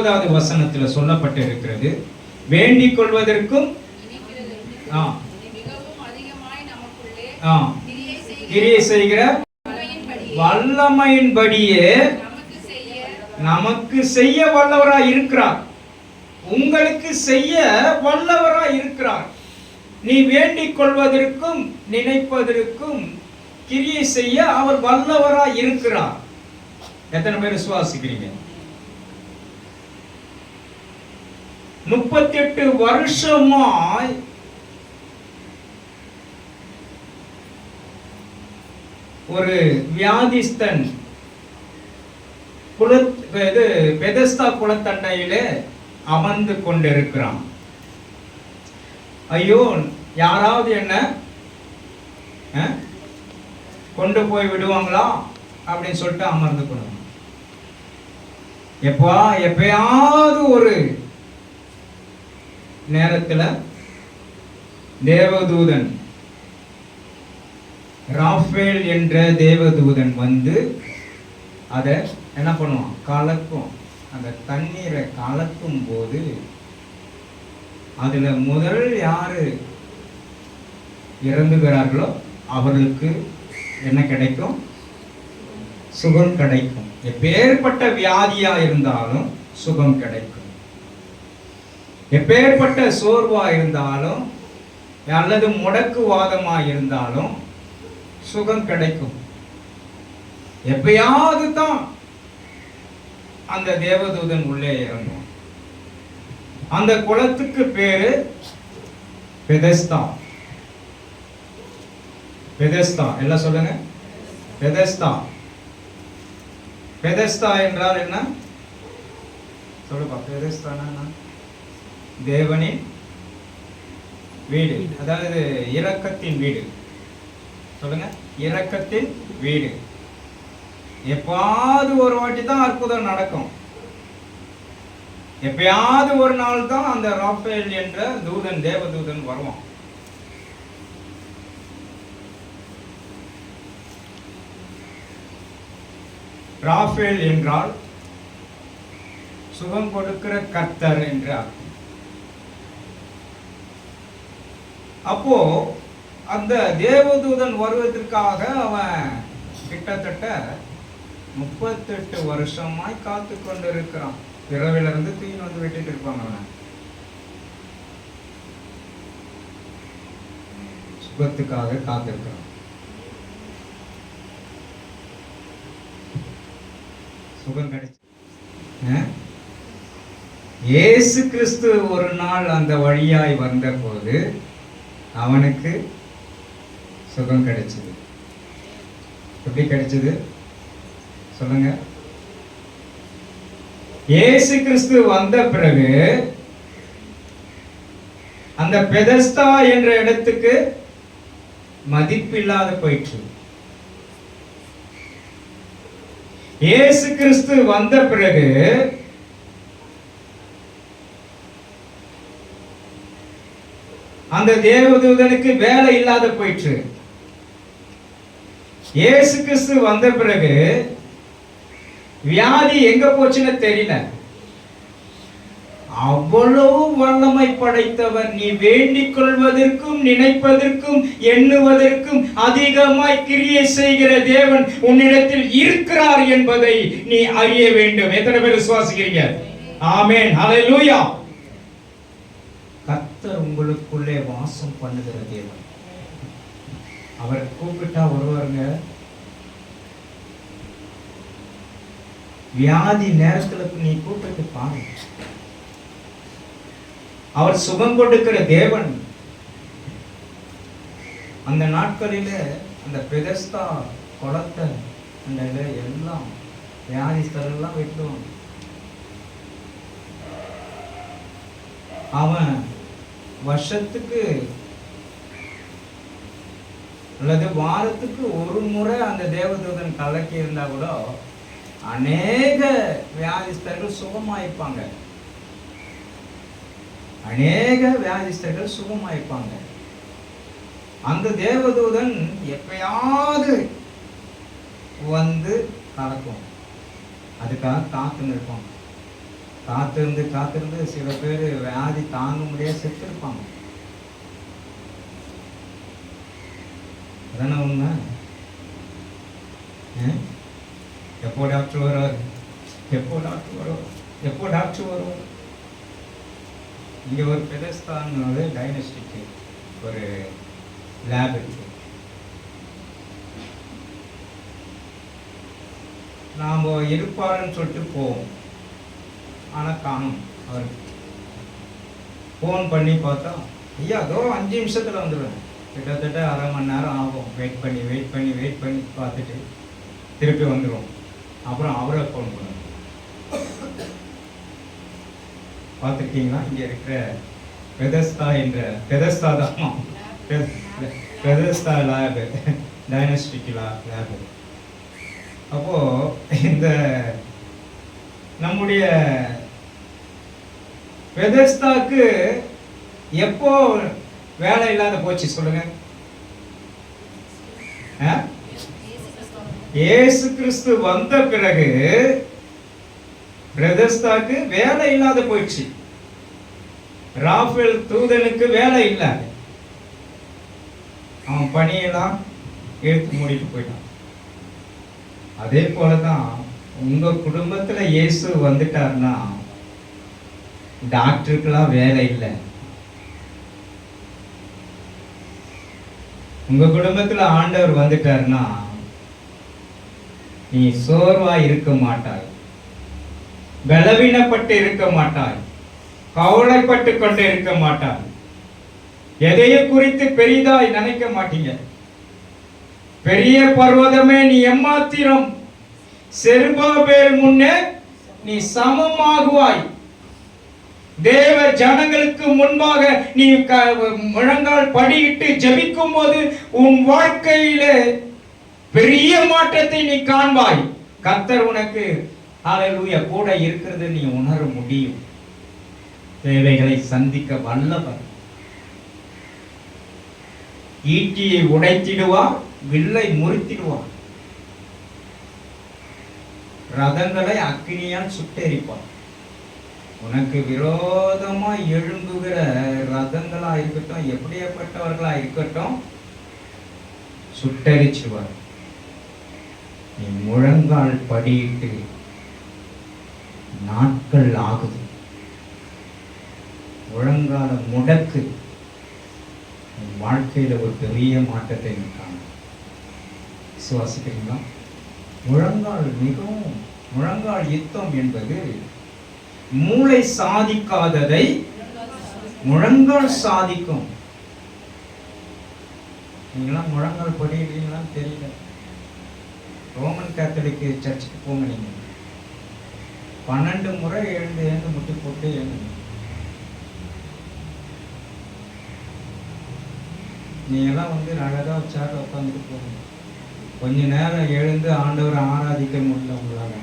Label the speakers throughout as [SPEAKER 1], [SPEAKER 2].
[SPEAKER 1] 20வது வசனத்துல சொல்லப்பட்டிருக்கிறது, வேண்டிக் கொள்வதற்கும் கிரியை செய்கிற வல்லமையின்படியே நமக்கு செய்ய வல்லவராய் இருக்கிறார். உங்களுக்கு செய்ய வல்லவராய் இருக்கிறார். நீ வேண்டிக் கொள்வதற்கும் நினைப்பதற்கும் கிரியை செய்ய அவர் வல்லவராய் இருக்கிறார். எத்தனை பேர் விசுவாசிக்கிறீங்க? 38 வருஷமாய் ஒரு வியாதிஸ்தன் பெதஸ்தா குளத்தண்டையிலே அமர்ந்து கொண்டிருக்கிறான். ஐயோ, யாராவது என்ன கொண்டு போய் விடுவாங்களா அப்படின்னு சொல்லிட்டு அமர்ந்து கொள்ளும். எப்பயாவது ஒரு நேரத்தில் தேவதூதன் ராஃபேல் என்ற தேவதூதன் வந்து அதை என்ன பண்ணுவான், கலக்கும். அந்த தண்ணீரை கலக்கும் போது அதுல முதல் யாரு இறந்துகிறார்களோ அவர்களுக்கு என்ன கிடைக்கும்? சுகம் கிடைக்கும். எப்பேற்பட்ட வியாதியா இருந்தாலும் சுகம் கிடைக்கும். எப்பேற்பட்ட சோர்வா இருந்தாலும் அல்லது முடக்குவாதமா இருந்தாலும் சுகம் கிடைக்கும். எப்பயாவது தான் அந்த தேவதூதன் உள்ளே இறங்கும். அந்த குளத்துக்கு பேரு பெதஸ்தா. பெதஸ்தா எல்லாம் சொல்லுங்க. பெதஸ்தா. பெதஸ்தா என்றால் என்ன சொல்லுப்பா? பெதஸ்தானா தேவனின் வீடு, அதாவது இரக்கத்தின் வீடு. சொல்லுங்க, இரக்கத்தின் வீடு. எப்பாவது ஒரு வாட்டி தான் அற்புதம் நடக்கும். எப்பயாவது ஒரு நாள் தான் அந்த ராஃபேல் என்ற தூதன், தேவதூதன் வருவான். ராஃபேல் என்றால் சுகம் கொடுக்கிற கர்த்தர் என்று அர்த்தம். அப்போ அந்த தேவதூதன் வருவதற்காக அவன் கிட்டத்தட்ட 38 வருஷமாய் காத்து கொண்டு இருக்கிறான். பிறவில இருந்து தூக்கின்னு வந்து வெட்டிட்டு இருப்பாங்க அவனை. சுகத்துக்காக காத்திருக்கிறான். சுகம் கிடைச்சு இயேசு கிறிஸ்து ஒரு நாள் அந்த வழியாய் வந்த போது அவனுக்கு சுகம் கிடைச்சது. எப்படி கிடைச்சது சொல்லுங்க? இயேசு கிறிஸ்து வந்த பிறகு அந்த பெதஸ்தா என்ற இடத்துக்கு மதிப்பில்லாத போயிற்று. இயேசு கிறிஸ்து வந்த பிறகு அந்த தேவதூதனுக்கு வேலை இல்லாத போயிற்று. இயேசு கிறிஸ்து வந்த பிறகு வியாதி எங்க போச்சுன்னு தெரியல. அவ்வளவு வல்லமை படைத்தவர். நீ வேண்டிக் கொள்வதற்கும் நினைப்பதற்கும் எண்ணுவதற்கும் அதிகமாய் கிரியை செய்கிற தேவன் உன்னிடத்தில் இருக்கிறார் என்பதை நீ அறிய வேண்டும். எத்தனை பேர் விசுவாசிக்கிறீங்க? ஆமென், ஹல்லேலூயா. கர்த்தர் உங்களுக்குள்ளே வாசம் பண்ணுகிற தேவன். அவரை கூப்பிட்டா வருவாருங்க. வியாதி நேரத்துல நீ கூப்பிட்டு பாரு. அவர் சுகம் கொடுக்கிற தேவன். அந்த நாட்களில அந்த பெதஸ்தா குளத்தை அந்த எல்லாம் வியாதிஸ்தரெல்லாம் வெட்டுவான். அவன் வருஷத்துக்கு அல்லது வாரத்துக்கு ஒரு முறை அந்த தேவதூதன் கலக்கி இருந்தா கூட அநேக வியாதிஸ்தர்கள் சுகமாயிருப்பாங்க. அநேக வியாதிஸ்தர்கள் சுகமாயிருப்பாங்க. அந்த தேவதூதன் எப்பயாவது வந்து கலக்கும். அதுக்காக காத்து நிற்பாங்க. காத்திருந்து சில பேர் வியாதி தாங்க முடியாது செத்துருப்பாங்க. அதான உண்மை. எப்போ டாக்டர் வருவார், எப்போ டாக்டர் வருவார். இங்கே ஒரு பெதஸ்தான் டைனஸ்டிக்கு ஒரு லேப் இருக்கு. நாம் இருப்பாருன்னு சொல்லிட்டு போவோம், ஆனால் காணும். அவர் ஃபோன் பண்ணி பார்த்தா, ஐயா அதோ 5 நிமிஷத்தில் வந்துடுவேன். கிட்டத்தட்ட அரை மணி நேரம் ஆகும். வெயிட் பண்ணி பார்த்துட்டு திருப்பி வந்துடுவோம். அப்புறம் அவரை ஃபோன் பண்ணுவோம். பார்த்துருக்கீங்களா? இங்கே இருக்கிற பெதஸ்தா தான் பெதஸ்தா லேபு, டைனஸ்டிக் லேபு. அப்போது இந்த நம்முடைய பெதஸ்தாக்கு எப்போ வேலை இல்லாத போச்சு சொல்லுங்க? இயேசு கிறிஸ்து வந்த பிறகு பெதஸ்தாக்கு வேலை இல்லாத போயிடுச்சு. ராஃபேல் தூதனுக்கு வேலை இல்லை. அவன் பணியெல்லாம் எடுத்து மூடிட்டு போயிட்டான். அதே போலதான் உங்க குடும்பத்துல இயேசு வந்துட்டார்னா டாக்டருக்கெல்லாம் வேலை இல்லை. உங்க குடும்பத்துல ஆண்டவர் வந்துட்டார்னா நீ சோர்வா இருக்க மாட்டாய், பலவீனப்பட்டு இருக்க மாட்டாய், கவலைப்பட்டு கொண்டு இருக்க மாட்டாய், எதையும் குறித்து பெரிதாய் நினைக்க மாட்டீங்க. பெரிய பர்வதமே நீ எம்மாத்திரம், செருபாபேல் முன்னே நீ சமமாகுவாய். தேவ ஜனங்களுக்கு முன்பாக நீ முழங்கால் படியிட்டு ஜெபிக்கும் போது உன் வாழ்க்கையிலே பெரிய மாற்றத்தை நீ காண்பாய். கர்த்தர் உனக்கு ஹல்லேலூயா கூட இருக்கிறது நீ உணர முடியும். தேவைகளை சந்திக்க வல்லவர். ஈட்டியை உடைத்திடுவார், வில்லை முறித்திடுவார், ரதங்களை அக்கினியால் சுட்டெரிப்பார். உனக்கு விரோதமா எழும்புகிற ரதங்களா இருக்கட்டும், எப்படியப்பட்டவர்களா இருக்கட்டும், சுட்டெரிச்சுவார். நீ முழங்கால் படியிட்டு நாட்கள் ஆகுது. முழங்கால முடக்கு. வாழ்க்கையில ஒரு பெரிய மாற்றத்தை காண விசுவாசிக்கிறீங்களா? முழங்கால் யுத்தம் என்பது மூளை சாதிக்காததை முழங்கால் சாதிக்கும். நீங்களாம் முழங்கால் படிக்கிறீங்களா தெரியல. ரோமன் கேத்தலிக் சர்ச்சுக்கு போங்க. நீங்க 12 முறை எழுந்து முட்டி போட்டு எழுந்து. நீங்கெல்லாம் அழகா சேர்ல உட்காந்துட்டு போங்க. கொஞ்ச நேரம் எழுந்து ஆண்டவரை ஆராதிக்க முடியல உங்களால.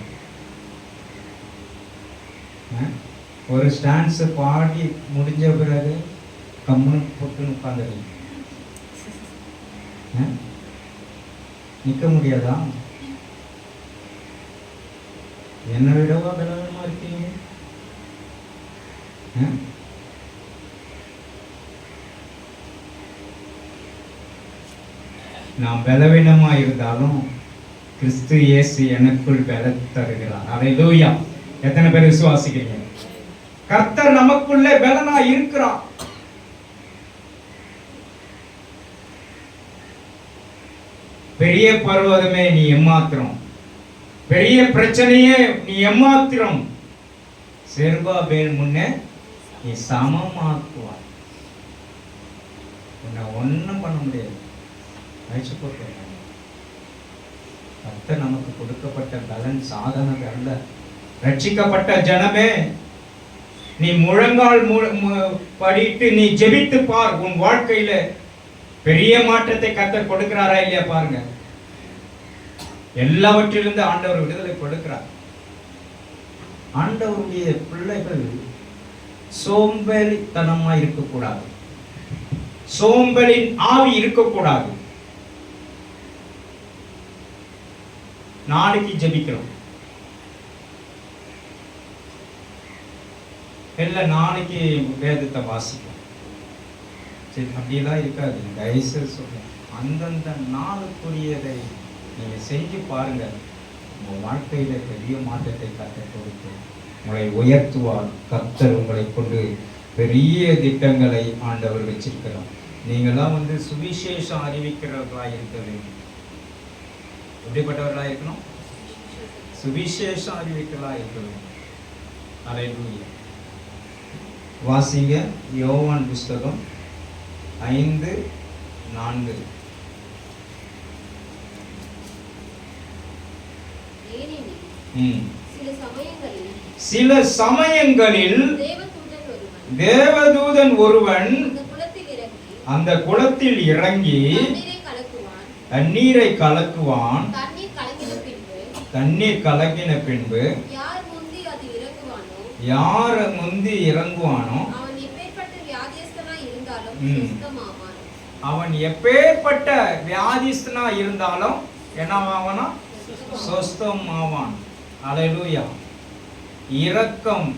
[SPEAKER 1] ஒரு ஸ்டான்ஸ் பாடி முடிஞ்ச பிறகு கம்முன்னு போட்டுன்னு உட்காந்துருங்க. நிக்க முடியாதா? என்ன விடவா பலவீனமா இருக்கீங்க? நான் பலவீனமா இருந்தாலும் கிறிஸ்து இயேசு எனக்குள் பல தருகிறார். அல்லேலூயா. எத்தனை பேர் விசுவாசிக்கிறீங்க? கர்த்தர் நமக்குள்ளே பலனா இருக்கிறார். பெரிய பர்வதமே நீ எம்மாத்திரம், பெரிய பிரச்சனையே நீ எம்மாத்திரம், செருபாபேல் முன்னே நீ சமமாக்குவாய். உன்னை ஒன்னும் பண்ண முடியாது. கர்த்தர் நமக்கு கொடுக்கப்பட்ட பலன் சாதனை அல்ல. ரட்சிக்கப்பட்ட ஜனமே, நீ முழங்கால் படிட்டு நீ ஜெபித்து பார். உன் வாழ்க்கையில பெரிய மாற்றத்தை கர்த்தர் கொடுக்கிறாரா இல்லையா பாருங்க. எல்லாவற்றிலிருந்து ஆண்டவர் விடுதலை கொடுக்கிறார். ஆண்டவருடைய பிள்ளைகள் சோம்பேறித்தனமா இருக்கக்கூடாது, சோம்பலின் ஆவி இருக்கக்கூடாது. நாளைக்கு ஜெபிக்கிறோம், இல்லை நாளைக்கு வேதத்தை வாசிப்போம், சரி அப்படிலாம் இருக்காது. தயவுசெய்து சொல்லுங்க, அந்தந்த நாளுக்குரியதை நீங்கள் செஞ்சு பாருங்கள். உங்கள் வாழ்க்கையில் பெரிய மாற்றத்தை கர்த்தர் கொடுத்து உங்களை உயர்த்துவார். கர்த்தர் உங்களை கொண்டு பெரிய திட்டங்களை ஆண்டவர் வச்சிருக்கிறார். நீங்களாம் சுவிசேஷம் அறிவிக்கிறவர்களாக இருக்க வேண்டும். எப்படிப்பட்டவர்களாக இருக்கணும்? சுவிசேஷம் அறிவிக்கிறவர்களாக இருக்க வேண்டும். அல்லேலூயா. வாசிங்க யோவான் புஸ்தகம் 5:4. சில சமயங்களில் தேவதூதன் ஒருவன் அந்த குளத்தில் இறங்கி தண்ணீரை கலக்குவான். தண்ணீர் கலக்கின பின்பு யார் முந்தி இறங்குவானோ அவன் எப்பேற்பட்ட வியாதிஸ்தனா இருந்தாலும் என்னவானா? சொஸ்தம் ஆவான். அல்லேலூயா. இரக்கம்,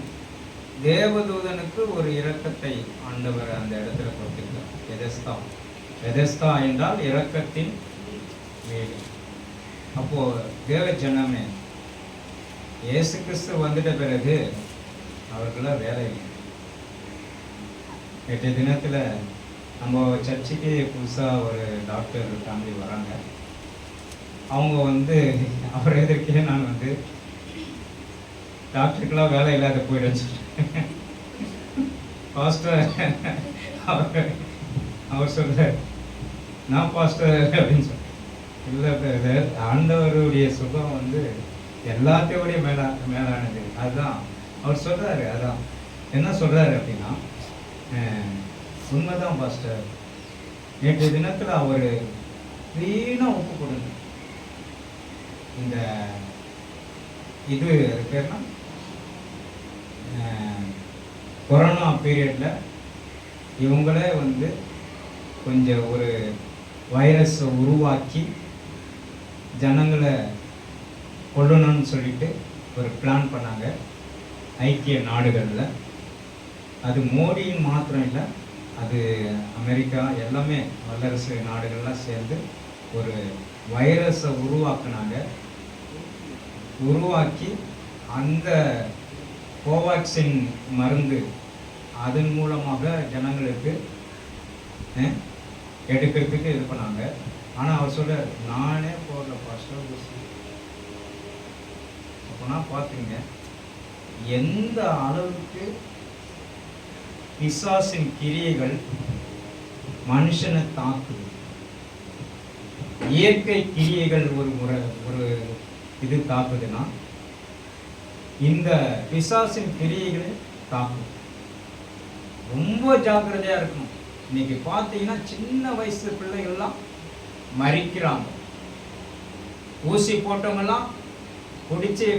[SPEAKER 1] தேவதூதனுக்கு ஒரு இரக்கத்தை ஆண்டவர் அந்த இடத்துல கொடுத்திருக்கிறார். பெதஸ்தா. பெதஸ்தா என்றால் இரக்கத்தின் வீடு. அப்போ தேவ ஜனமே, இயேசு கிறிஸ்து வந்துட்ட பிறகு அவர்களாம் வேலை இல்லை. 8 தினத்தில் நம்ம சர்ச்சுக்கு புதுசாக ஒரு டாக்டர் ஃபேமிலி வராங்க. அவங்க அவர் எதிர்க்கே நான் டாக்டருக்கெல்லாம் வேலை இல்லாத போயிடுன்னு சொல்லிட்டேன். பாஸ்டர் அவர் சொல்கிறார், நான் பாஸ்டர் அப்படின்னு சொல்கிறேன். இல்லை பிரதர், ஆண்டவருடைய சுகம் எல்லாத்தையோடைய மேலானது. அதுதான் அவர் சொல்கிறாரு. அதான் என்ன சொல்கிறாரு அப்படின்னா, உண்மைதான் பாஸ்டர், நேற்று தினத்தில் அவர் வீணாக ஒப்பு கொடுங்க. இந்த இது பேர்னா கொரோனா பீரியடில் இவங்களே கொஞ்சம் ஒரு வைரஸை உருவாக்கி ஜனங்களை கொல்லணும்னு சொல்லிட்டு ஒரு பிளான் பண்ணாங்க ஐக்கிய நாடுகளில். அது மோடின்னு மாத்திரம் இல்லை, அது அமெரிக்கா எல்லாமே வல்லரசு நாடுகள்லாம் சேர்ந்து ஒரு வைரஸை உருவாக்குனாங்க. உருவாக்கி அந்த கோவாக்சின் மருந்து அதன் மூலமாக ஜனங்களுக்கு எடுக்கிறதுக்கு இது பண்ணாங்க. ஆனால் அவர் சொல்ல, நானே போடல பாஸ்டர். அப்போனா பார்த்துங்க எந்த அளவுக்கு பிசாசின் கிரியைகள் மனுஷனை தாக்குது. இயற்கை கிரியைகள் ஒரு இது தாக்குதுன்னா இந்த பிசாசின் கிரியைகளை தாக்கும். ரொம்ப ஜாக்கிரதையா இருக்கணும். இன்னைக்கு பார்த்தீங்கன்னா சின்ன வயசு பிள்ளைகள்லாம் மறிக்கிறாங்க. ஊசி போட்டவங்கெல்லாம்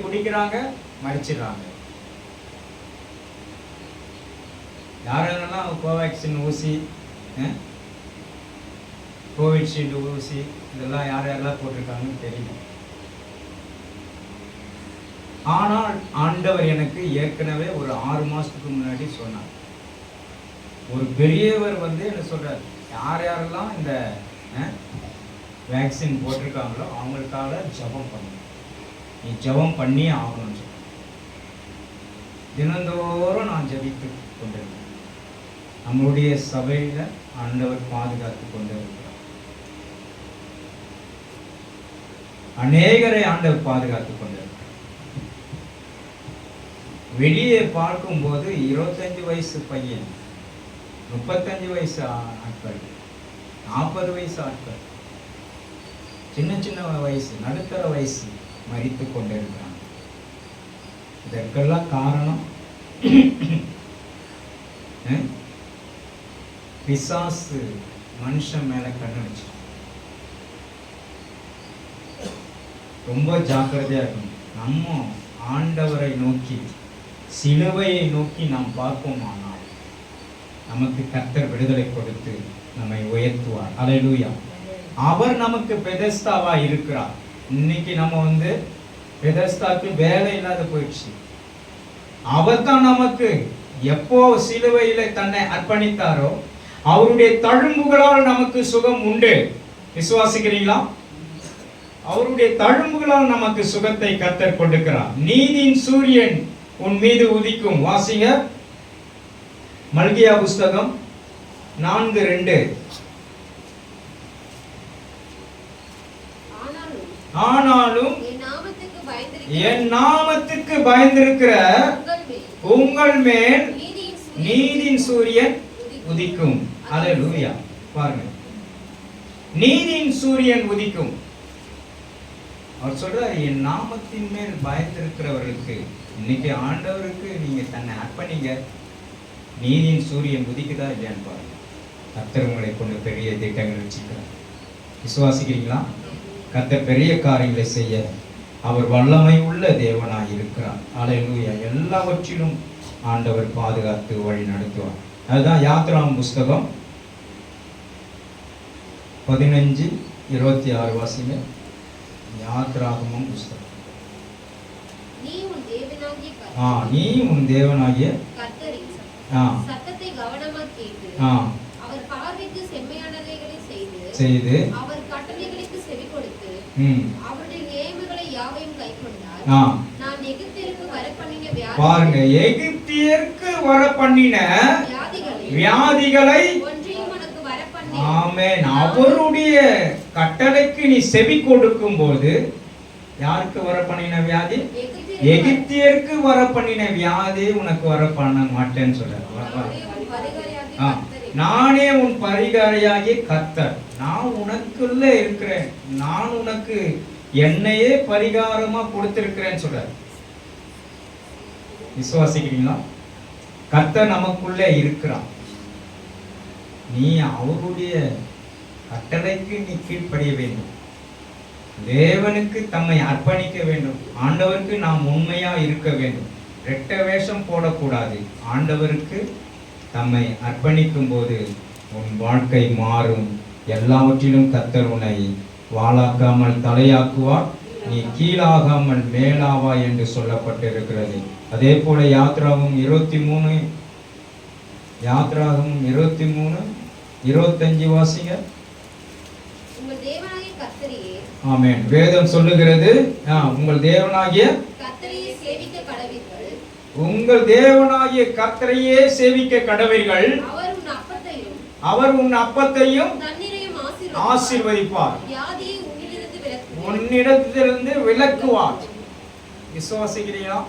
[SPEAKER 1] குடிக்கிறாங்க, மறிச்சிடுறாங்க. யாரெல்லாம் கோவேக்சின் ஊசி, கோவிஷீல்டு ஊசி இதெல்லாம் யாரெல்லாம் போட்டிருக்காங்கன்னு தெரியல. ஆனால் ஆண்டவர் எனக்கு ஏற்கனவே ஒரு 6 மாதத்துக்கு முன்னாடி சொன்னார். ஒரு பெரியவர் என்ன சொல்றார், யாரெல்லாம் இந்த வேக்சின் போட்டிருக்காங்களோ அவங்களுக்காக ஜெபம் பண்ணணும், நீ ஜெபம் பண்ணி ஆகணும்னு சொல்ற. தினந்தோறும் நான் ஜெபித்து கொண்டிருக்கேன். நம்முடைய சபையில ஆண்டவர் பாதுகாத்து கொண்டிருக்கிறார். அநேகரை ஆண்டவர் பாதுகாத்து கொண்டிருக்கிறார். வெளியே பார்க்கும்போது 25 வயசு பையன், 35 வயசு ஆட்கள், 40 வயசு ஆட்கள், சின்ன வயசு, நடுத்தர வயசு மரித்து கொண்டிருக்கிறாங்க. இதற்கெல்லாம் காரணம் பிசாசு மனுஷன் மேல கண்ணு வச்சு. ரொம்ப ஜாக்கிரதையா இருக்கணும். நம்ம ஆண்டவரை நோக்கி, சிலுவையை நோக்கி நாம் பார்ப்போமானால் நமக்கு கர்த்தர் விடுதலை கொடுத்து நம்மை உயர்த்துவார். அல்லேலூயா. அவர் நமக்கு பெதஸ்தாவா இருக்கிறார். இன்னைக்கு நம்ம பெதஸ்தாக்கு வேலை இல்லாத போயிடுச்சு. அவர் தான் நமக்கு எப்போ சிலுவையில தன்னை அர்ப்பணித்தாரோ அவருடைய தழும்புகளால் நமக்கு சுகம் உண்டு. விசுவாசிக்கிறீங்களா? அவருடைய தழும்புகளால் நமக்கு சுகத்தை கர்த்தர் கொடுக்கிறார். நீதியின் சூரியன் உன் மீது உதிக்கும். வாசிங்க மல்கியா புஸ்தகம் 4:2. ஆனாலும் என் நாமத்துக்கு பயந்திருக்கிற உங்கள் மேல் நீதியின் சூரியன் உதிக்கும். அல்லேலூயா. பாருங்க, நீதியின் சூரியன் உதிக்கும். அவர் சொல்றாரு, என் நாமத்தின் மேல் பயந்திருக்கிறவர்களுக்கு. இன்னைக்கு ஆண்டவருக்கு நீங்க தன்னை அர்ப்பணிங்க, நீதியின் சூரியன் உதிக்குதா இல்லையான்னு பாருங்க. கர்த்தர் உங்களை கொண்டு பெரிய திட்டங்கள் வச்சுக்கிறார். விசுவாசிக்கிறீங்களா? கர்த்தர் பெரிய காரியங்களை செய்ய அவர் வல்லமை உள்ள தேவனாய் இருக்கிறார். அல்லேலூயா. எல்லாவற்றிலும் ஆண்டவர் பாதுகாத்து வழி நடத்துவார். அதுதான் யாத்ராம் புஸ்தகம் 15:26 வாசிங்க. யாத்ராகமம் புஸ்தகம். நீ உன் தேவனாகிய
[SPEAKER 2] சத்தத்தை கவனமாக கேட்டு அவர் பார்வைக்கு செம்மையானவைகளை
[SPEAKER 1] செய்து
[SPEAKER 2] அவர் கட்டளைகளுக்கு செவி கொடுத்து அவருடைய நியமங்களை யாவையும் கைக்கொண்டார். நான் எகிப்தியருக்கு வரப்பண்ணின
[SPEAKER 1] பாருங்க, எகிப்தியருக்கு வரப்பண்ணின வியாதிகளை ஆமென் அவருடைய கட்டளைக்கு நீ செவி கொடுக்கும் போது யாருக்கு வர பண்ணின வியாதி? எகிப்தியருக்கு வர பண்ணின வியாதி உனக்கு வர பண்ண மாட்டேன்னு சொல்ற. நானே உன் பரிகாரியாகிய கர்த்தர். நான் உனக்குள்ள இருக்கிறேன். நான் உனக்கு என்னையே பரிகாரமா கொடுத்திருக்கிறேன்னு சொல்ற. விசுவாசிக்கிறீங்களா? கர்த்தர் நமக்குள்ள இருக்கிறான். நீ அவருடைய கட்டளைக்கு நீ கீழ்ப்படிய வேண்டும். தேவனுக்கு தம்மை அர்ப்பணிக்க வேண்டும். ஆண்டவருக்கு நாம் உண்மையா இருக்க வேண்டும். ரெட்ட வேஷம் போடக்கூடாது. ஆண்டவருக்கு தம்மை அர்ப்பணிக்கும் போது உன் வாழ்க்கை மாறும். எல்லாவற்றிலும் கர்த்தர் உன்னை வாளாக்காமல் தலையாக்குவார். நீ கீழாகாமல் மேலாவா என்று சொல்லப்பட்டிருக்கிறது. அதே போல யாத்ராகமம் 23:25 வாசிங்க. ஆமென். வேதம் சொல்லுகிறது, உங்கள் தேவனாகிய கர்த்தரையே சேவிக்க கடவீர்கள். அவர் உன் அப்பத்தையும் ஆசீர்வதிப்பார், உன்னிடத்திலிருந்து விலக்குவார். விசுவாசிக்கிறீங்களா?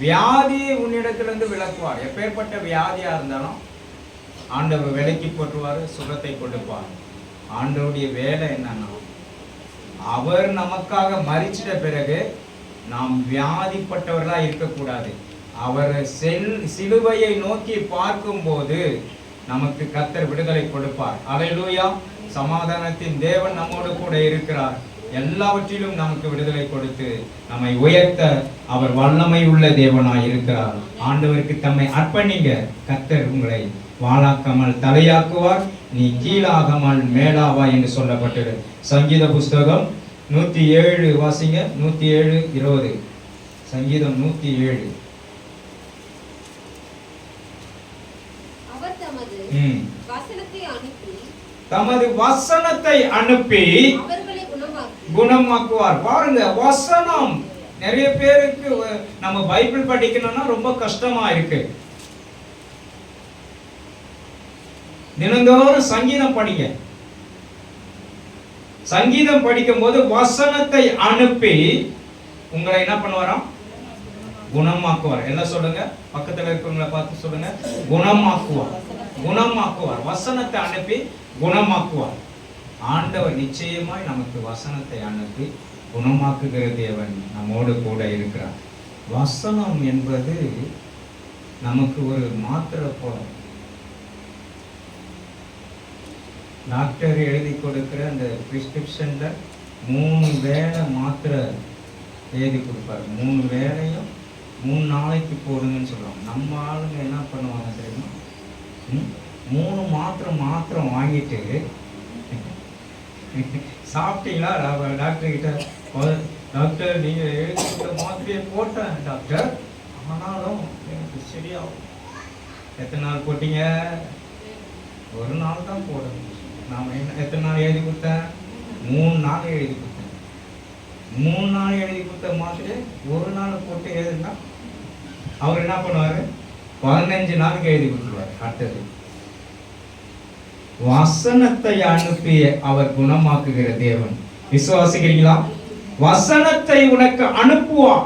[SPEAKER 1] வியாதியை உன்னிடத்திலிருந்து விலக்குவார். எப்பேற்பட்ட வியாதியா இருந்தாலும் ஆண்டவர் விலக்கி போட்டுவார், சுகத்தை கொடுப்பார். ஆண்டவருடைய வேலை என்னன்னா, அவர் நமக்காக மரிச்சிட்ட பிறகு நாம் வியாதிப்பட்டவர்களா இருக்கக்கூடாது. அவர் சிலுவையை நோக்கி பார்க்கும்போது நமக்கு கர்த்தர் விடுதலை கொடுப்பார். அல்லேலூயா. சமாதானத்தின் தேவன் நம்மோடு கூட இருக்கிறார். எல்லாவற்றிலும் நமக்கு விடுதலை கொடுத்து நம்மை உயர்த்த அவர் வல்லமை உள்ள தேவனாய் இருக்கிறார். ஆண்டவருக்கு தம்மை அர்ப்பணிங்க. கர்த்தர் உங்களை வாளாக்காமல் தலையாக்குவார். நீ கீழாகாமல் மேலாவா என்று சொல்லப்பட்டது. சங்கீத புஸ்தகம் 107 வாசிங்க. 107:20. சங்கீதம் 107. தமது வசனத்தை அனுப்பி குணமாக்குவார். பாருங்க, வசனம். நிறைய பேருக்கு நம்ம பைபிள் படிக்கணும்னா ரொம்ப கஷ்டமா இருக்கு. தினந்தோறும் சங்கீதம் படிங்க. சங்கீதம் படிக்கும் போது வசனத்தை அனுப்பி உங்களை என்ன பண்ணுவாராம்? குணமாக்குவார். என்ன சொல்லுங்க? பக்கத்துல இருக்கவங்களை பார்த்து சொல்லுங்க. குணமாக்குவார். குணமாக்குவார். வசனத்தை அனுப்பி குணமாக்குவார். ஆண்டவர் நிச்சயமாய் நமக்கு வசனத்தை அனுப்பி குணமாக்குகிற தேவன் நம்மோடு கூட இருக்கிறார். வசனம் என்பது நமக்கு ஒரு மாத்திரை போல. டாக்டர் எழுதி கொடுக்கிற அந்த பிரிஸ்கிரிப்ஷன்ல 3 வேளை மாத்திரை எழுதி கொடுப்பாரு. 3 வேளையும் 3 நாளைக்கு போடுங்கன்னு சொல்லுவாங்க. நம்ம ஆளுங்க என்ன பண்ணுவாங்க தெரியுமா? 3 மாத்திரை வாங்கிட்டு சாப்பிட்டீங்களா? டாக்டர் கிட்ட, டாக்டர் நீங்க எழுதி கொடுத்த மாத்திரையை போட்டேன் டாக்டர், ஆனாலும் எனக்கு சரியாகும். எத்தனை நாள் போட்டீங்க? ஒரு நாள் தான் போடணும். நாம எத்தனை நாள் எழுதி கொடுத்தேன்? 3 நாள் எழுதி கொடுத்தேன். 3 நாள் எழுதி கொடுத்த மாதிரி ஒரு நாள் போட்டு எழுதுனா அவர் என்ன பண்ணுவாரு? 15 நாளுக்கு எழுதி கொடுத்துருவார். அடுத்தது வசனத்தை அனுப்பி அவர் குணமாக்குகிற தேவன். விசுவாசிக்கிறீங்களா? வசனத்தை உனக்கு அனுப்புவார்.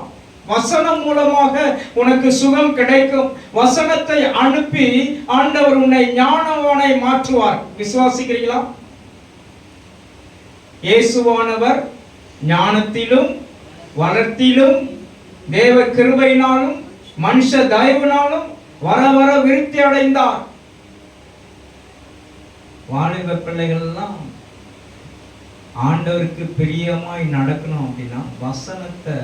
[SPEAKER 1] வசனம் மூலமாக உனக்கு சுகம் கிடைக்கும். வசனத்தை அனுப்பி ஆண்டவர் உன்னை ஞானவானை மாற்றுவார். விசுவாசிக்கிறீங்களா? இயேசுவானவர் ஞானத்திலும் வளர்த்திலும் தேவ கிருபையினாலும் மனுஷ தயவினாலும் வர வர விருத்தி அடைந்தார். வாலிப பிள்ளைகள் எல்லாம் ஆண்டவருக்கு பிரியமாய் நடக்கணும் அப்படின்னா வசனத்தை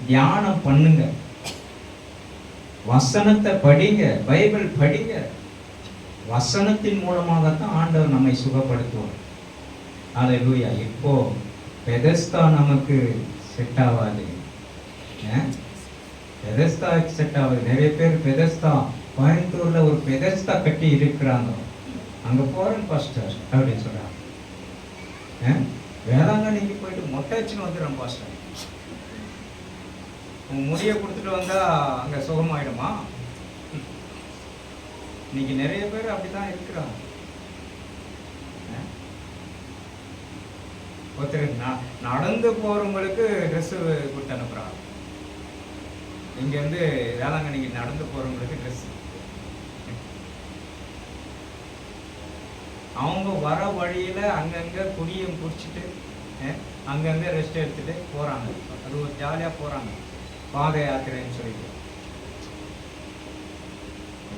[SPEAKER 1] தியானம் பண்ணுங்க, வசனத்தை படிங்க, பைபிள் படிங்க. வசனத்தின் மூலமாகத்தான் ஆண்டவர் நம்மை சுகப்படுத்துவார். அல்லேலூயா. இப்போ பெதஸ்தா நமக்கு செட் ஆகாது. பெதஸ்தா செட் ஆகுது. நிறைய பேர் பெதஸ்தா, கோயம்புத்தூர்ல ஒரு பெதஸ்தா கட்டி இருக்கிறாங்க. அங்க போறேன் பாஸ்டர் அப்படின்னு சொல்றாங்க. வேளாங்கண்ணிக்கு போயிட்டு மொட்டை வச்சுன்னு வந்துடுறேன் பாஸ்டர். உங்க முடியை கொடுத்துட்டு வந்தா அங்க சுகமாயிடுமா? இன்னைக்கு நிறைய பேர் அப்படிதான் இருக்கிறாங்க. ஒருத்தர் நடந்து போறவங்களுக்கு ட்ரெஸ் கொடுத்து அனுப்புறாங்க. இங்க இருந்து வேளாங்கண்ணிக்கு நடந்து போறவங்களுக்கு ட்ரெஸ். அவங்க வர வழியில அங்கங்க குடியும் குடிச்சிட்டு அங்கங்க ரெஸ்ட் எடுத்துட்டு போறாங்க. அது ஒரு ஜாலியா போறாங்க, பாத யாத்திரைன்னு சொல்லிட்டு.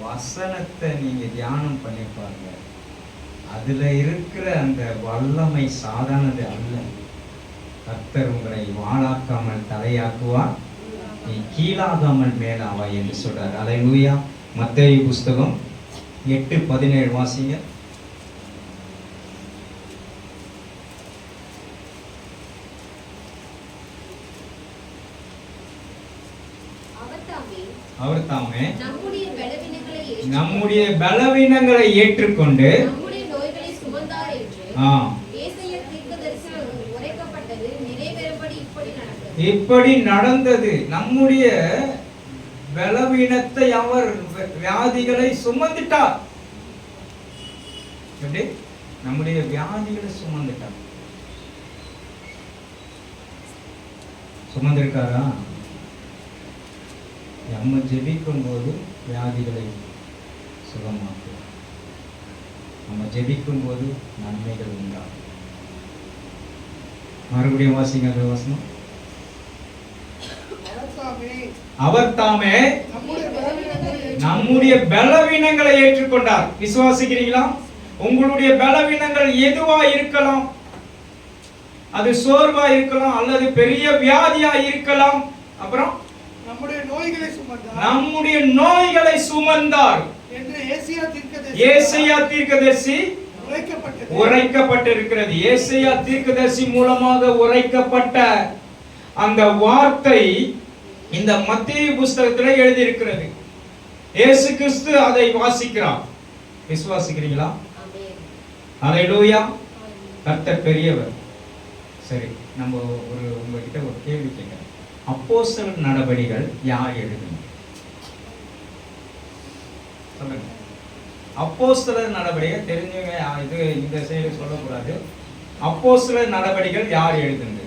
[SPEAKER 1] வசனத்தை நீங்க தியானம் பண்ணி பாருங்க. அதுல இருக்கிற அந்த வல்லமை சாதாரணது அல்ல. கர்த்தர் உங்களை வாளாக்காமல் தலையாக்குவார், நீ கீழாகாமல் மேலாவாய் என்று சொல்றார். அல்லேலூயா. மத்தேயு புஸ்தகம் 8:17 வாசிங்க. அவர் தாமே நம்முடைய பலவீனங்களை ஏற்றுக்கொண்டு இப்படி நடந்தது. நம்முடைய பலவீனத்தை அவர் வியாதிகளை சுமந்துட்டார். எப்படி? நம்முடைய வியாதிகளை சுமந்துட்டார். சுமந்திருக்காரா? நம்ம ஜெபிக்கும் போது வியாதிகளை சுகமாக்குவார். நம்ம ஜெபிக்கும் போது நன்மைகள் உண்டாகும். மறுபடியும் வாசிங்க அந்த வசனம். அவர் தாமே நம்முடைய பலவீனங்களை ஏற்றுக்கொண்டார். விசுவாசிக்கிறீங்களா? உங்களுடைய பலவீனங்கள் எதுவா இருக்கலாம். அது சோர்வா இருக்கலாம், அல்லது பெரிய வியாதியா இருக்கலாம். அப்புறம் நம்முடைய நோய்களை சுமந்தார் என்று ஏசாயா தீர்க்கதரிசி உரைக்கப்பட்டிருக்கிறது. ஏசாயா தீர்க்கதரிசி மூலமாக உரைக்கப்பட்ட அந்த வார்த்தை இந்த மத்தேயு புஸ்தகத்தில் எழுதியிருக்கிறது. இயேசு கிறிஸ்து அதை வாசிக்கிறார். விசுவாசிக்கிறீங்களா? அல்லேலூயா. கர்த்தர் பெரியவர். சரி, நம்ம உங்ககிட்ட ஒரு கேள்வி கேட்கிறேன். அப்போஸ்தலர் நடபடிகள் யார் எழுதினார்? சொல்லுங்க. அப்போஸ்தலர் நடபடிகள் தெரிஞ்சவங்க இது இந்த செயலை சொல்லக்கூடாது. அப்போஸ்தலர் நடபடிகள் யார் எழுதுனது?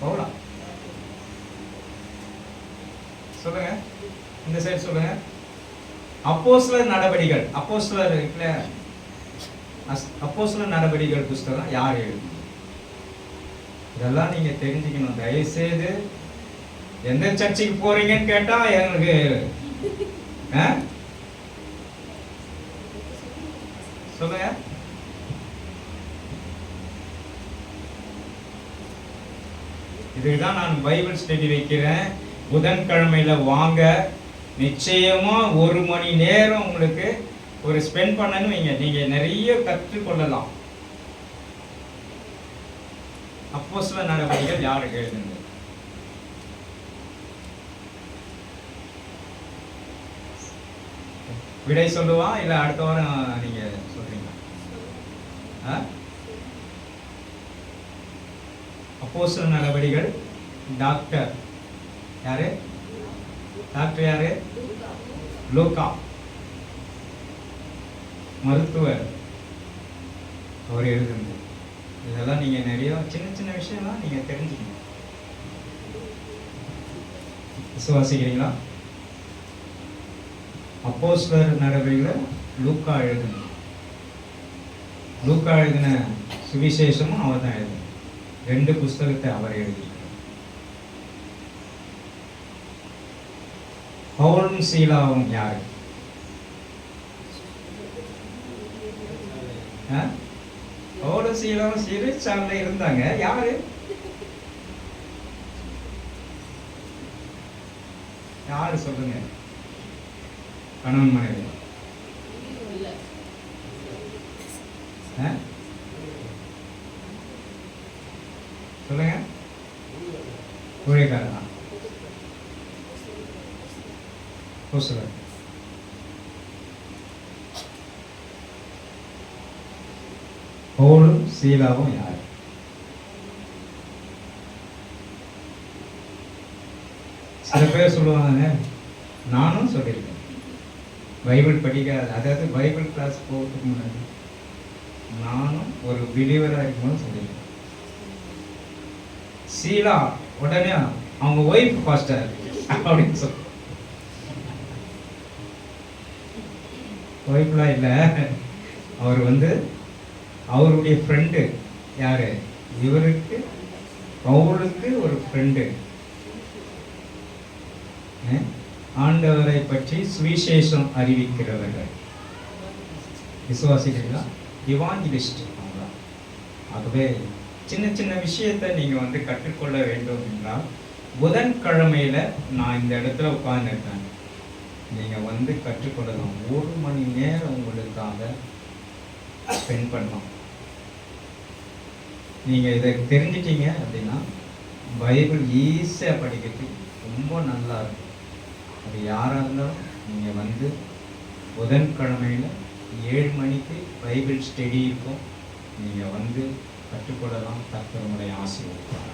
[SPEAKER 1] பவுலா? சொல்லுங்க, இந்த சைடு சொல்லுங்க. அப்போஸ்தலர் நடபடிகள், அப்போஸ்தலர் இருக்குல்ல, அப்போஸ்தலர் நடபடிகள் புஸ்தகம் யார் எழுதுனது? இதெல்லாம் நீங்க தெரிஞ்சுக்கணும். தயவுசெய்து எந்த சர்ச்சுக்கு போறீங்கன்னு கேட்டா எங்களுக்கு சொல்லுங்க. இதுதான் நான் பைபிள் ஸ்டடி வைக்கிறேன். புதன்கிழமையில வாங்க. நிச்சயமா 1 மணி நேரம் உங்களுக்கு ஒரு ஸ்பெண்ட் பண்ணணும். நீங்க நிறைய கற்றுக்கொள்ளலாம். அப்போஸ்தலர் நடபடிகள் யார் எழுதுனது? விடை சொல்லுவா இல்ல அடுத்த வாரம் நீங்க சொல்றீங்களா? அப்போஸ்தலர் நடவடிக்கைகள் டாக்டர் யாரு? டாக்டர் யாரு? லூக்கா, மருத்துவர், அவர் எழுதுனது. இதெல்லாம் நீங்க நிறைய சின்ன சின்ன விஷயம்லாம் நீங்க தெரிஞ்சுக்கணும். விசுவாசிக்கிறீங்களா? அப்போஸ்தலர் நடவடிக்கைகள் லூக்கா எழுதுனது. லூக்கா எழுதின சுவிசேஷமும் அவர் தான் எழுதினார். 2 புஸ்தகத்தை அவர் எழுதினார். பவுலும் சீலாவும் யாரு? பவுலும் சீலாவும் சிறைச்சாலையில இருந்தாங்க. யாரு? யாரு சொல்லுங்க? கணவன் மனைவி. சொல்லுங்க. ஊழியக்காரனா? அப்போஸ்தலர். பவுலும் சீலாவும் யார்? சில பேர் சொல்லுவாங்க, நானும் சொல்லியிருக்கேன் பைபிள் படிக்காத, அதாவது பைபிள் கிளாஸ் போகிறதுக்கு முன்னாடி நானும் ஒரு பிலீவராக இருக்கும்போது சொல்லியிருக்கேன். சீலா உடனே அவங்க ஒய்ஃப் பாஸ்டர் அப்படின்னு சொல்ல, ஒய்ஃப்லாம் இல்லை, அவர் அவருடைய ஃப்ரெண்டு. யாரு? இவருக்கு பவுலுக்கு ஒரு ஃப்ரெண்டு. ஆண்டவரை பற்றி சுவிசேஷம் அறிவிக்கிறவர்கள். விசுவாசிகளா? இவாஞ்சலிஸ்ட் அவங்க. ஆகவே சின்ன சின்ன விஷயத்தை நீங்க கற்றுக்கொள்ள வேண்டும் என்றால், புதன்கிழமையில நான் இந்த இடத்துல உட்கார்ந்துருக்கேன், நீங்க கற்றுக்கொள்ளலாம். 1 மணி நேரம் உங்களுக்காக ஸ்பெண்ட் பண்ணலாம். நீங்க இதை தெரிஞ்சிட்டீங்க அப்படின்னா பைபிள் ஈஸியாக படிக்கிறதுக்கு ரொம்ப நல்லா இருக்கும். அது யாராக இருந்தாலும் நீங்க புதன்கிழமையில 7 மணிக்கு பைபிள் ஸ்டடி இருக்கும். நீங்க கற்றுக்கொள்ளலாம். கர்த்தர் உங்களை ஆசீர்வதிப்பார்.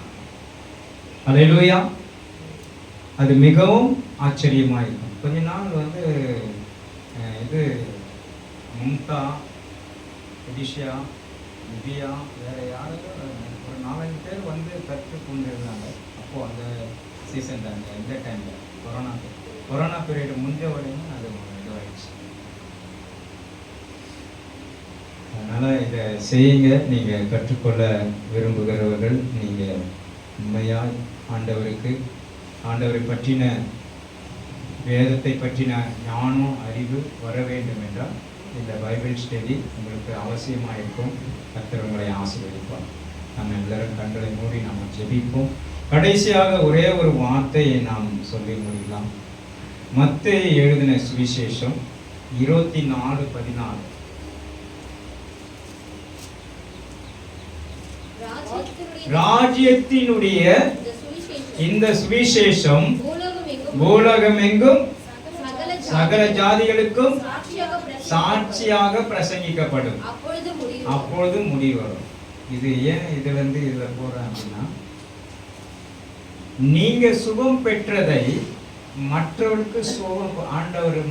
[SPEAKER 1] அல்லேலூயா. அது மிகவும் ஆச்சரியமாக இருக்கும். கொஞ்ச நாள் இது மும்தா, எடிஷியா, விபியா, வேற யாரும் ஒரு 4-5 பேர் கற்றுக்கொண்டு இருந்தாங்க. அப்போது அந்த சீசன் தாங்க, இந்த டைமில் கொரோனா பீரியட் முடிஞ்ச உடனே அது இதுவாகிடுச்சு. அதனால் இதை செய்யுங்க. நீங்கள் கற்றுக்கொள்ள விரும்புகிறவர்கள் நீங்கள் உண்மையாக ஆண்டவரை பற்றின வேதத்தை பற்றின ஞானம் அறிவு வர வேண்டும் என்றால் இந்த பைபிள் ஸ்டடி உங்களுக்கு அவசியமாக இருக்கும். கர்த்தர் உங்களை ஆசீர்வதிப்பார். நம்ம எல்லாரும் கண்களை மூடி நாம் ஜெபிப்போம். கடைசியாக ஒரே ஒரு வார்த்தையை நாம் சொல்லி முடிக்கலாம். மத்தேயு எழுதின சுவிசேஷம் 24:14. ராஜ்யத்தினுடைய இந்த சுவிசேஷம் பூலோகமெங்கும் சகல ஜாதிகளுக்கும் சாட்சியாக பிரசங்கிக்கப்படும். அப்பொழுது முடிவு வரும். இது ஏன் இதுல போறேன் அப்படின்னா, நீங்க சுகம் பெற்றதை மற்றவர்களுக்கு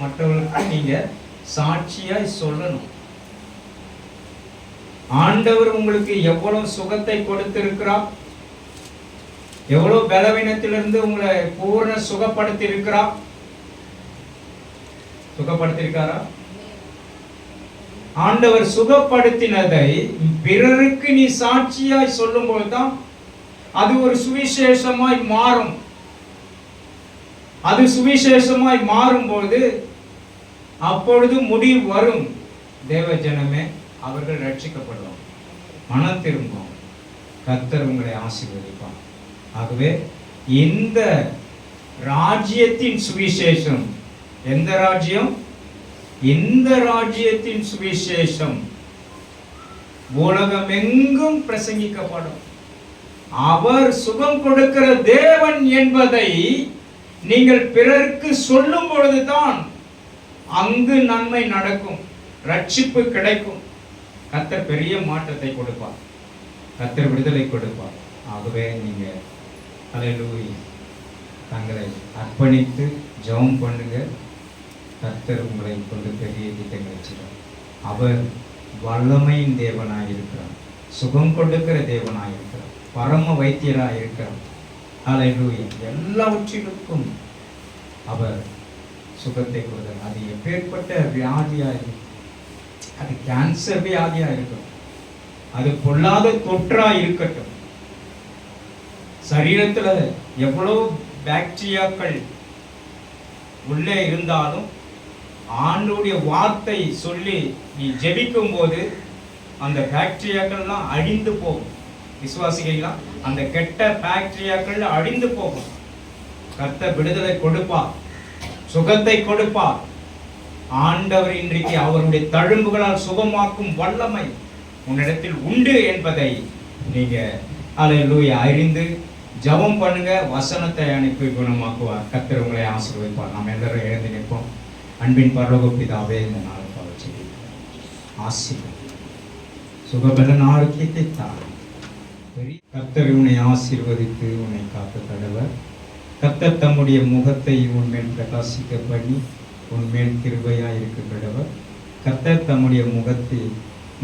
[SPEAKER 1] மற்றவர்களுக்கு நீங்க சாட்சியாய் சொல்லணும். ஆண்டவர் உங்களுக்கு எவ்வளவு சுகத்தை கொடுத்திருக்கிறார், எவ்வளவு பலவீனத்திலிருந்து உங்களை பூர்ண சுகப்படுத்தியிருக்காரா? ஆண்டவர் சுகப்படுத்தினதை பிறருக்கு நீ சாட்சியாய் சொல்லும் போதுதான் அது ஒரு சுவிசேஷமாய் மாறும். அது சுவிசேஷமாய் மாறும்போது அப்பொழுது முடிவு வரும். தேவ ஜனமே, அவர்கள் ரட்சிக்கப்படுவார், மனம் திரும்பும். கர்த்தர் உங்களை ஆசீர்வதிப்பார். ஆகவே இந்த ராஜ்யத்தின் சுவிசேஷம், எந்த ராஜ்யம்? இந்த ராஜ்யத்தின் சுவிசேஷம் உலகமெங்கும் பிரசங்கிக்கப்படும். அவர் சுகம் கொடுக்கிற தேவன் என்பதை நீங்கள் பிறருக்கு சொல்லும் பொழுதுதான் அங்கு நன்மை நடக்கும், ரட்சிப்பு கிடைக்கும். கர்த்தர் பெரிய மாற்றத்தை கொடுப்பார், கர்த்தர் விடுதலை கொடுப்பார். ஆகவே நீங்க அல்லேலூயா தங்களை அர்ப்பணித்து ஜெபம் பண்ணுங்க. கர்த்தர் உங்களை கொண்டு பெரிய திட்டங்களை செய்வார். அவர் வல்லமையின் தேவனாய் இருக்கிறார், சுகம் கொடுக்கிற தேவனாய் இருக்கிறார், பரம வைத்தியராய் இருக்கிறார். அல்லேலூயா எல்லாவற்றிற்கும் அவர் சுகத்தை கொடுக்கிறார். அது எப்பேற்பட்ட வியாதியா இருக்கும், அது கேன்சர் வியாதியா இருக்கட்டும், அது பொல்லாத தொற்றா இருக்கட்டும், சரீரத்துல எவ்வளவு பாக்டீரியாக்கள் உள்ளே இருந்தாலும் ஆண்டவருடைய வார்த்தை சொல்லி நீ ஜெபிக்கும் போது அந்த பாக்டீரியாக்கள்லாம் அழிந்து போகும். விசுவாசிகளா, அந்த கெட்ட பாக்டீரியாக்கள் அழிந்து போகும். கர்த்தர் விடுதலை கொடுப்பார், சுகத்தை கொடுப்பார். ஆண்டவர் இன்றைக்கு அவருடைய தழும்புகளால் சுகமாக்கும் வல்லமை உன்னிடத்தில் உண்டு என்பதை நீங்க அல்லேலூயா அறிந்து ஜெபம் பண்ணுங்க. வசனத்தை அனுப்பி குணமாக்குவார். கர்த்தர் உங்களை ஆசீர்வதிப்பார். நாம் எல்லாரும் எழுந்து நிற்போம். அன்பின் பரலோக பிதாவே, இந்த நாளுக்காக ஜெபிக்கிறோம். ஆசீர்வதி, சுகபலன், ஆரோக்கியத்தை தாரும். கர்த்தர் உன்னை ஆசீர்வதித்து உன்னை காக்க கடவர். கர்த்தர் தம்முடைய முகத்தை உன்மேல் பிரகாசிக்க பண்ணி உன்மேல் கிருபையாய் இருக்க கடவர். கர்த்தர் தம்முடைய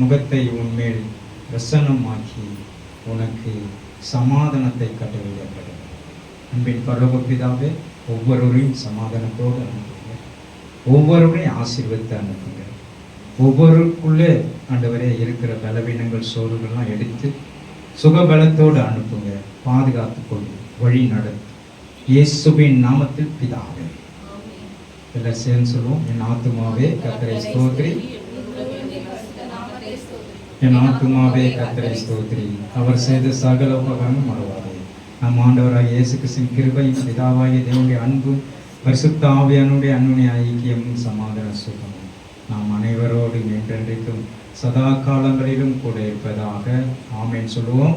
[SPEAKER 1] முகத்தை உன்மேல் பிரசன்னமாக்கி உனக்கு சமாதானத்தை கட்டளையிட கடவர். அன்பின் பரலோக பிதாவே, ஒவ்வொருவரையும் சமாதானத்தோடு அனுப்புங்க, ஒவ்வொருவரையும் ஆசீர்வதித்து அனுப்புங்க. ஒவ்வொருக்குள்ளே ஆண்டவரே இருக்கிற பலவீனங்கள் சோர்வுகள்லாம் எடுத்து சுகபலத்தோடு அனுப்புங்க. பாதுகாத்து கொண்டு வழி நடத்து இயேசுவின் நாமத்தில் பிதாவே. எல்லாம் சேர்ந்து சொல்லுவோம். என் ஆத்துமாவே கர்த்தரை ஸ்தோத்திரி, என் ஆத்துமாவே கர்த்தரை ஸ்தோத்திரி, அவர் செய்த சகல உபகாரமும் மறவாதே. நம் ஆண்டவராகிய இயேசு கிறிஸ்துவின் கிருபையும் பிதாவாகிய தேவனுடைய அன்பும் பரிசுத்த ஆவியானுடைய அன்பின் ஐக்கியமும் சமாதான சுகமும் நாம் அனைவரோடு என்றென்றைக்கும் சதா காலங்களிலும் கூட இருப்பதாக. ஆமென் சொல்லுவோம்.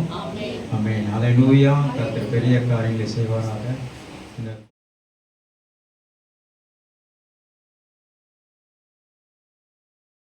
[SPEAKER 1] ஆமென். அல்லேலூயா. கர்த்தர் பெரிய காரியங்களை செய்வாராக.